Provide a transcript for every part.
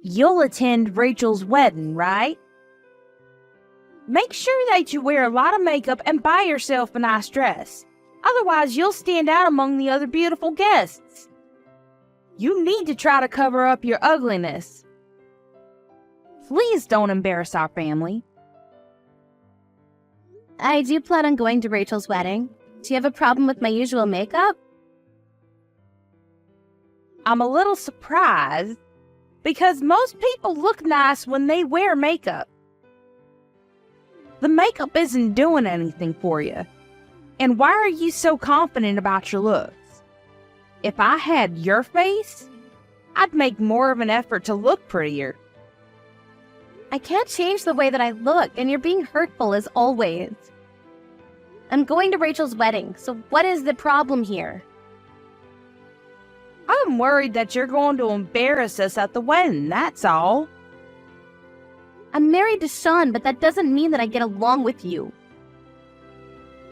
You'll attend Rachel's wedding, right? Make sure that you wear a lot of makeup and buy yourself a nice dress. Otherwise, you'll stand out among the other beautiful guests. You need to try to cover up your ugliness. Please don't embarrass our family. I do plan on going to Rachel's wedding. Do you have a problem with my usual makeup? I'm a little surprised because most people look nice when they wear makeup. The makeup isn't doing anything for you. And why are you so confident about your looks? If I had your face, I'd make more of an effort to look prettier. I can't change the way that I look, and you're being hurtful as always. I'm going to Rachel's wedding, so what is the problem here? I'm worried that you're going to embarrass us at the wedding, that's all. I'm married to Sean, but that doesn't mean that I get along with you.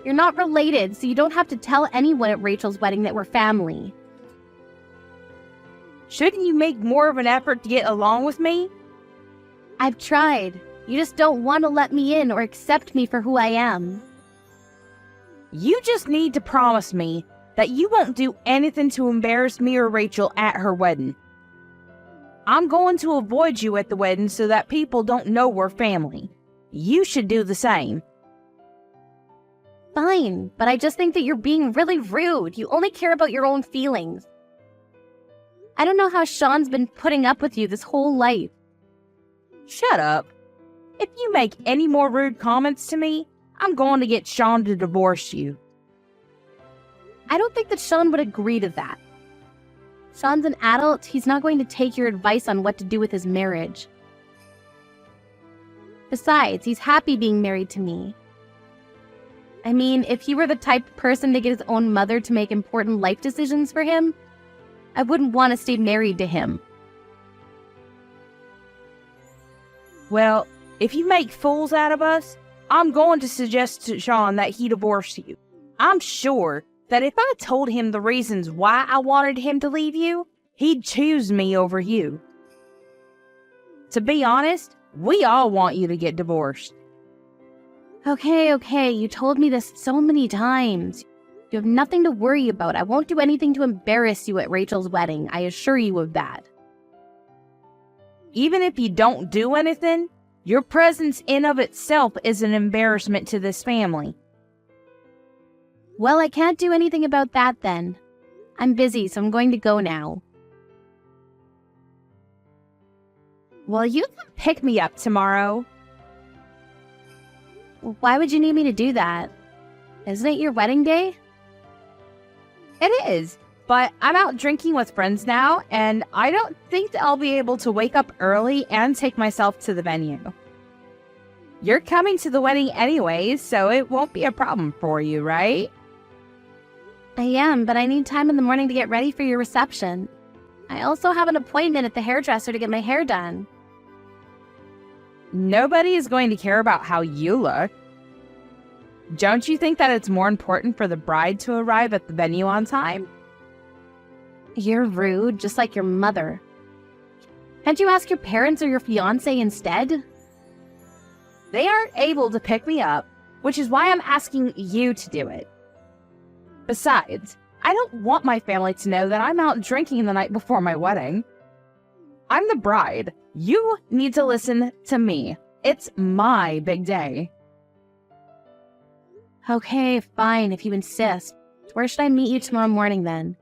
You're not related, so you don't have to tell anyone at Rachel's wedding that we're family. Shouldn't you make more of an effort to get along with me? I've tried. You just don't want to let me in or accept me for who I am. You just need to promise me that you won't do anything to embarrass me or Rachel at her wedding. I'm going to avoid you at the wedding so that people don't know we're family. You should do the same. Fine, but I just think that you're being really rude. You only care about your own feelings. I don't know how Sean's been putting up with you this whole life. Shut up. If you make any more rude comments to me, I'm going to get Sean to divorce you. I don't think that Sean would agree to that. Sean's an adult. He's not going to take your advice on what to do with his marriage. Besides, he's happy being married to me. I mean, if he were the type of person to get his own mother to make important life decisions for him, I wouldn't want to stay married to him. Well, if you make fools out of us, I'm going to suggest to Sean that he divorce you. I'm sure that if I told him the reasons why I wanted him to leave you, he'd choose me over you. To be honest, we all want you to get divorced. Okay, you told me this so many times. You have nothing to worry about. I won't do anything to embarrass you at Rachel's wedding. I assure you of that. Even if you don't do anything, your presence in of itself is an embarrassment to this family. Well, I can't do anything about that then. I'm busy, so I'm going to go now. Well, you can pick me up tomorrow. Why would you need me to do that? Isn't it your wedding day? It is, but I'm out drinking with friends now, and I don't think that I'll be able to wake up early and take myself to the venue. You're coming to the wedding anyways, so it won't be a problem for you, right? I am, but I need time in the morning to get ready for your reception. I also have an appointment at the hairdresser to get my hair done. Nobody is going to care about how you look. Don't you think that it's more important for the bride to arrive at the venue on time? You're rude, just like your mother. Can't you ask your parents or your fiancé instead? They aren't able to pick me up, which is why I'm asking you to do it. Besides, I don't want my family to know that I'm out drinking the night before my wedding. I'm the bride. You need to listen to me. It's my big day. Okay, fine, if you insist. Where should I meet you tomorrow morning then?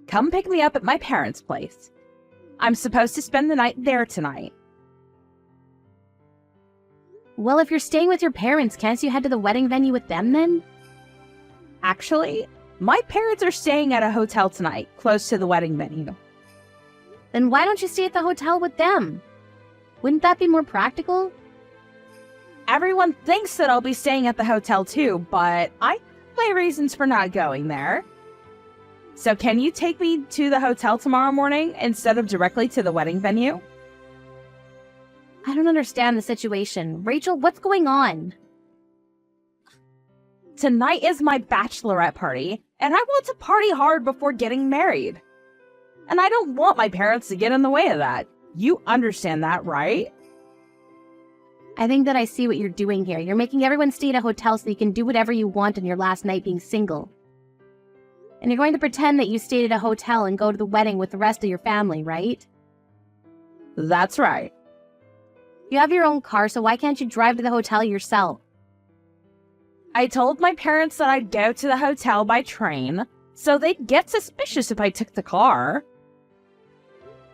Come pick me up at my parents' place. I'm supposed to spend the night there tonight. Well, if you're staying with your parents, can't you head to the wedding venue with them then? Actually, my parents are staying at a hotel tonight, close to the wedding venue. Then why don't you stay at the hotel with them? Wouldn't that be more practical? Everyone thinks that I'll be staying at the hotel too, but I have my reasons for not going there. So can you take me to the hotel tomorrow morning instead of directly to the wedding venue? I don't understand the situation. Rachel, what's going on? Tonight is my bachelorette party, and I want to party hard before getting married. And I don't want my parents to get in the way of that. You understand that, right? I think that I see what you're doing here. You're making everyone stay at a hotel so you can do whatever you want on your last night being single. And you're going to pretend that you stayed at a hotel and go to the wedding with the rest of your family, right? That's right. You have your own car, so why can't you drive to the hotel yourself? I told my parents that I'd go to the hotel by train, so they'd get suspicious if I took the car.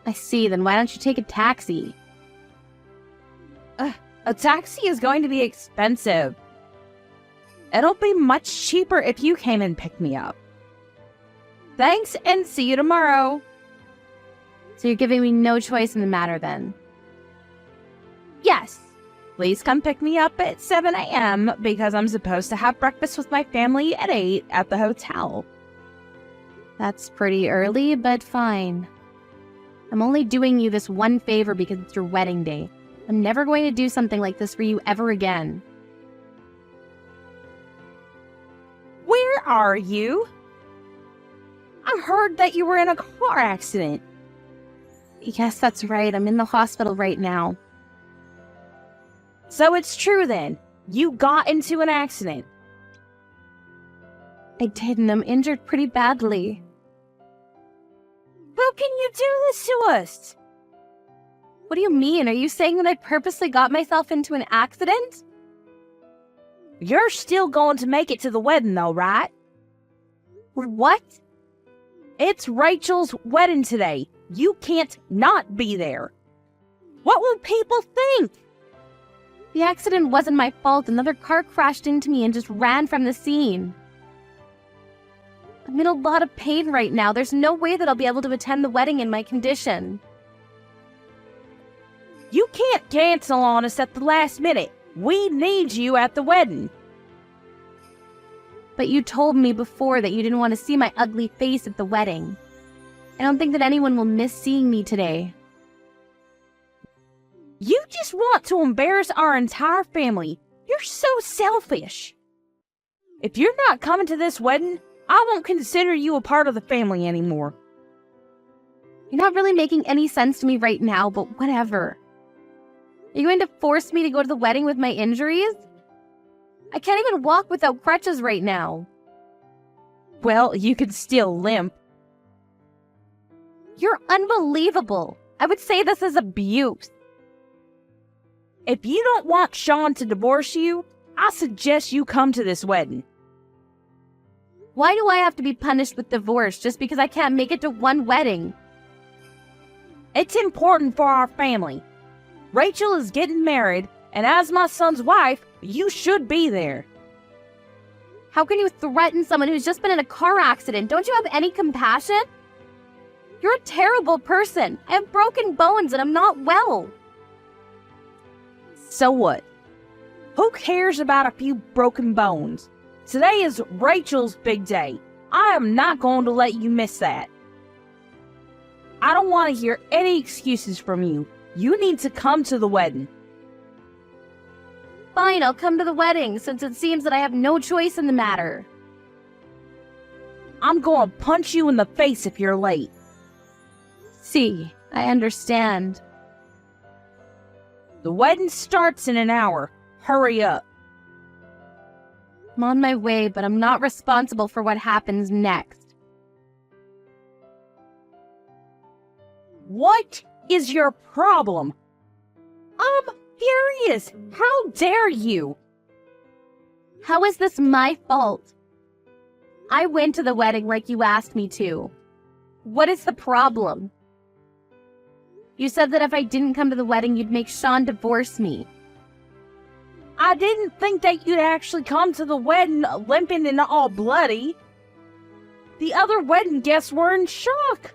I see, then why don't you take a taxi? A taxi is going to be expensive. It'll be much cheaper if you came and picked me up. Thanks, and see you tomorrow. So you're giving me no choice in the matter then? Yes. Please come pick me up at 7 a.m. because I'm supposed to have breakfast with my family at 8 at the hotel. That's pretty early, but fine. I'm only doing you this one favor because it's your wedding day. I'm never going to do something like this for you ever again. Where are you? I heard that you were in a car accident. Yes, that's right. I'm in the hospital right now. So it's true then. You got into an accident. I did, and I'm injured pretty badly. How can you do this to us? What do you mean? Are you saying that I purposely got myself into an accident? You're still going to make it to the wedding though, right? What? It's Rachel's wedding today. You can't not be there. What will people think? The accident wasn't my fault. Another car crashed into me and just ran from the scene. I'm in a lot of pain right now. There's no way that I'll be able to attend the wedding in my condition. You can't cancel on us at the last minute. We need you at the wedding. But you told me before that you didn't want to see my ugly face at the wedding. I don't think that anyone will miss seeing me today. You just want to embarrass our entire family. You're so selfish. If you're not coming to this wedding, I won't consider you a part of the family anymore. You're not really making any sense to me right now, but whatever. Are you going to force me to go to the wedding with my injuries? I can't even walk without crutches right now. Well, you could still limp. You're unbelievable. I would say this is abuse. If you don't want Sean to divorce you, I suggest you come to this wedding. Why do I have to be punished with divorce just because I can't make it to one wedding? It's important for our family. Rachel is getting married, and as my son's wife, you should be there. How can you threaten someone who's just been in a car accident? Don't you have any compassion? You're a terrible person. I have broken bones and I'm not well. So what? Who cares about a few broken bones? Today is Rachel's big day. I am not going to let you miss that. I don't want to hear any excuses from you. You need to come to the wedding. Fine, I'll come to the wedding since it seems that I have no choice in the matter. I'm going to punch you in the face if you're late. See, I understand. The wedding starts in an hour. Hurry up. I'm on my way, but I'm not responsible for what happens next. What is your problem? I'm furious. How dare you? How is this my fault? I went to the wedding like you asked me to. What is the problem? You said that if I didn't come to the wedding, you'd make Sean divorce me. I didn't think that you'd actually come to the wedding limping and all bloody. The other wedding guests were in shock.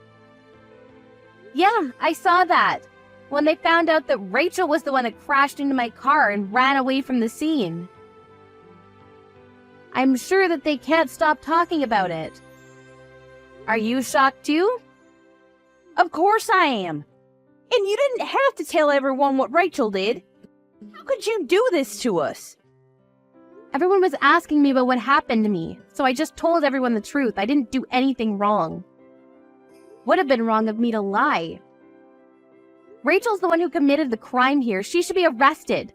Yeah, I saw that. When they found out that Rachel was the one that crashed into my car and ran away from the scene. I'm sure that they can't stop talking about it. Are you shocked too? Of course I am. And you didn't have to tell everyone what Rachel did. How could you do this to us? Everyone was asking me about what happened to me, so I just told everyone the truth. I didn't do anything wrong. Would have been wrong of me to lie. Rachel's the one who committed the crime here. She should be arrested.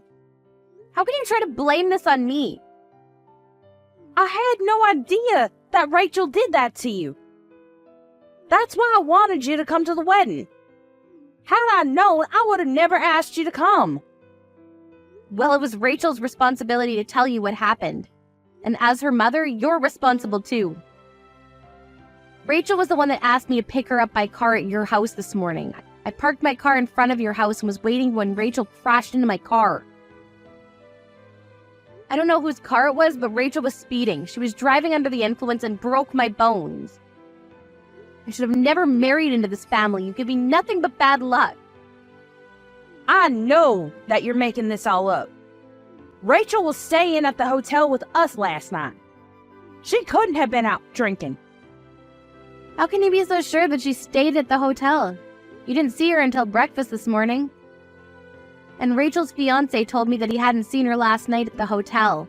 How can you try to blame this on me? I had no idea that Rachel did that to you. That's why I wanted you to come to the wedding. Had I known, I would have never asked you to come. Well, it was Rachel's responsibility to tell you what happened. And as her mother, you're responsible too. Rachel was the one that asked me to pick her up by car at your house this morning. I parked my car in front of your house and was waiting when Rachel crashed into my car. I don't know whose car it was, but Rachel was speeding. She was driving under the influence and broke my bones. I should have never married into this family. You give me nothing but bad luck. I know that you're making this all up. Rachel was staying at the hotel with us last night. She couldn't have been out drinking. How can you be so sure that she stayed at the hotel? You didn't see her until breakfast this morning. And Rachel's fiancé told me that he hadn't seen her last night at the hotel.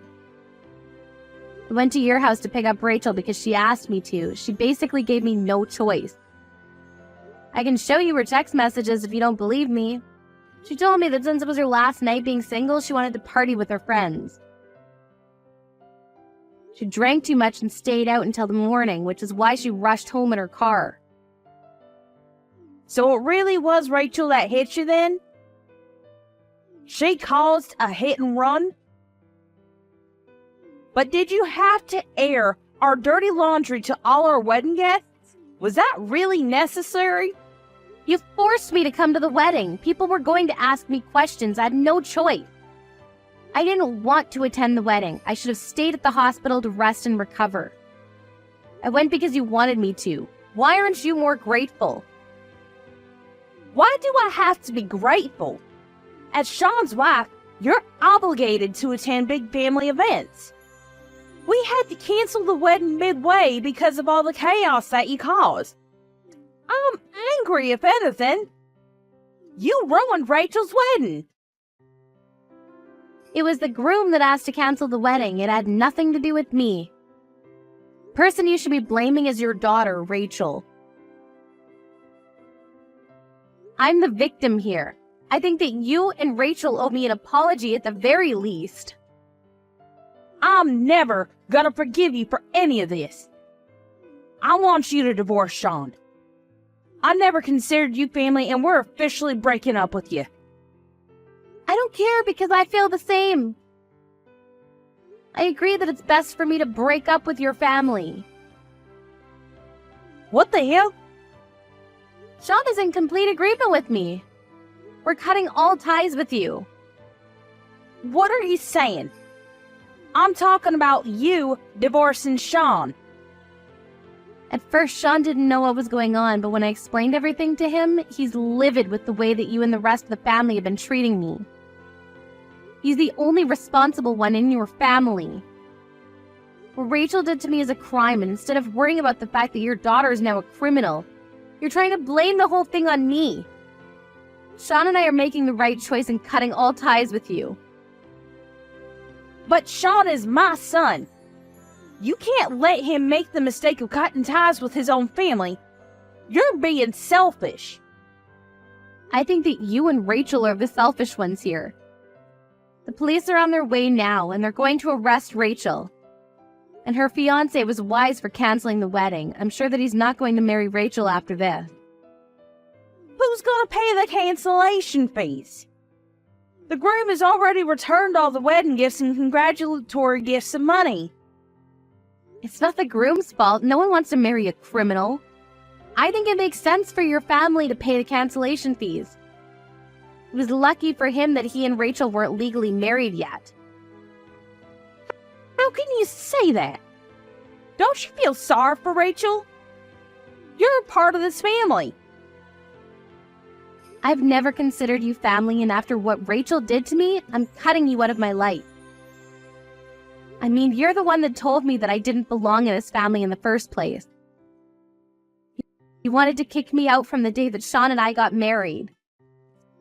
I went to your house to pick up Rachel because she asked me to. She basically gave me no choice. I can show you her text messages if you don't believe me. She told me that since it was her last night being single, she wanted to party with her friends. She drank too much and stayed out until the morning, which is why she rushed home in her car. So it really was Rachel that hit you then? She caused a hit and run? But did you have to air our dirty laundry to all our wedding guests? Was that really necessary? You forced me to come to the wedding. People were going to ask me questions. I had no choice. I didn't want to attend the wedding. I should have stayed at the hospital to rest and recover. I went because you wanted me to. Why aren't you more grateful? Why do I have to be grateful? As Sean's wife, you're obligated to attend big family events. We had to cancel the wedding midway because of all the chaos that you caused. I'm angry, if anything. You ruined Rachel's wedding. It was the groom that asked to cancel the wedding. It had nothing to do with me. The person you should be blaming is your daughter, Rachel. I'm the victim here. I think that you and Rachel owe me an apology at the very least. I'm never gonna forgive you for any of this. I want you to divorce Sean. I never considered you family and we're officially breaking up with you. I don't care because I feel the same. I agree that it's best for me to break up with your family. What the hell? Sean is in complete agreement with me. We're cutting all ties with you. What are you saying? I'm talking about you divorcing Sean. At first, Sean didn't know what was going on, but when I explained everything to him, he's livid with the way that you and the rest of the family have been treating me. He's the only responsible one in your family. What Rachel did to me is a crime, and instead of worrying about the fact that your daughter is now a criminal, you're trying to blame the whole thing on me. Sean and I are making the right choice in cutting all ties with you. But Sean is my son. You can't let him make the mistake of cutting ties with his own family. You're being selfish. I think that you and Rachel are the selfish ones here. The police are on their way now, and they're going to arrest Rachel. And her fiancé was wise for canceling the wedding. I'm sure that he's not going to marry Rachel after this. Who's gonna pay the cancellation fees? The groom has already returned all the wedding gifts and congratulatory gifts and money. It's not the groom's fault. No one wants to marry a criminal. I think it makes sense for your family to pay the cancellation fees. It was lucky for him that he and Rachel weren't legally married yet. How can you say that? Don't you feel sorry for Rachel? You're a part of this family. I've never considered you family, and after what Rachel did to me, I'm cutting you out of my life. I mean, you're the one that told me that I didn't belong in his family in the first place. You wanted to kick me out from the day that Sean and I got married.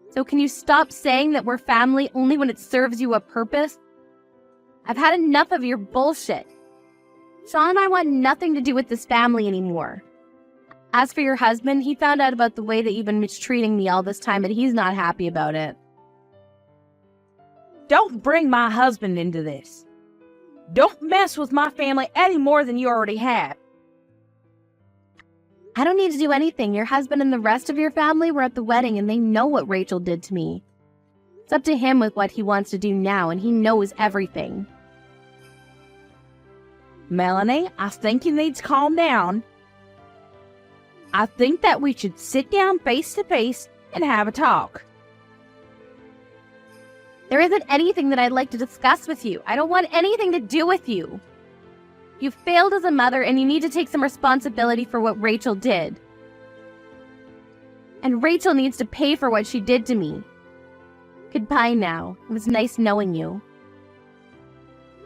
So can you stop saying that we're family only when it serves you a purpose? I've had enough of your bullshit. Sean and I want nothing to do with this family anymore. As for your husband, he found out about the way that you've been mistreating me all this time, and he's not happy about it. Don't bring my husband into this. Don't mess with my family any more than you already have. I don't need to do anything. Your husband and the rest of your family were at the wedding, and they know what Rachel did to me. It's up to him with what he wants to do now, and he knows everything. Melanie, I think you need to calm down. I think that we should sit down face to face and have a talk. There isn't anything that I'd like to discuss with you. I don't want anything to do with you. You failed as a mother, and you need to take some responsibility for what Rachel did. And Rachel needs to pay for what she did to me. Goodbye now. It was nice knowing you.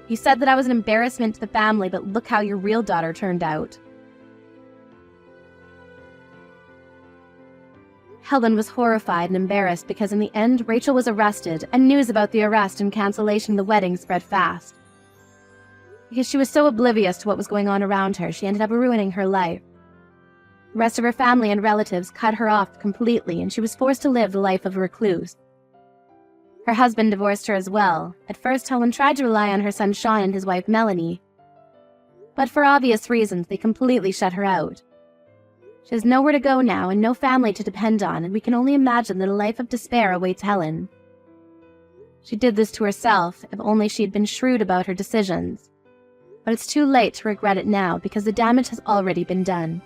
You said that I was an embarrassment to the family, but look how your real daughter turned out. Helen was horrified and embarrassed because in the end, Rachel was arrested, and news about the arrest and cancellation of the wedding spread fast. Because she was so oblivious to what was going on around her, she ended up ruining her life. The rest of her family and relatives cut her off completely, and she was forced to live the life of a recluse. Her husband divorced her as well. At first, Helen tried to rely on her son Sean and his wife Melanie. But for obvious reasons, they completely shut her out. She has nowhere to go now and no family to depend on, and we can only imagine that a life of despair awaits Helen. She did this to herself, if only she had been shrewd about her decisions. But it's too late to regret it now because the damage has already been done.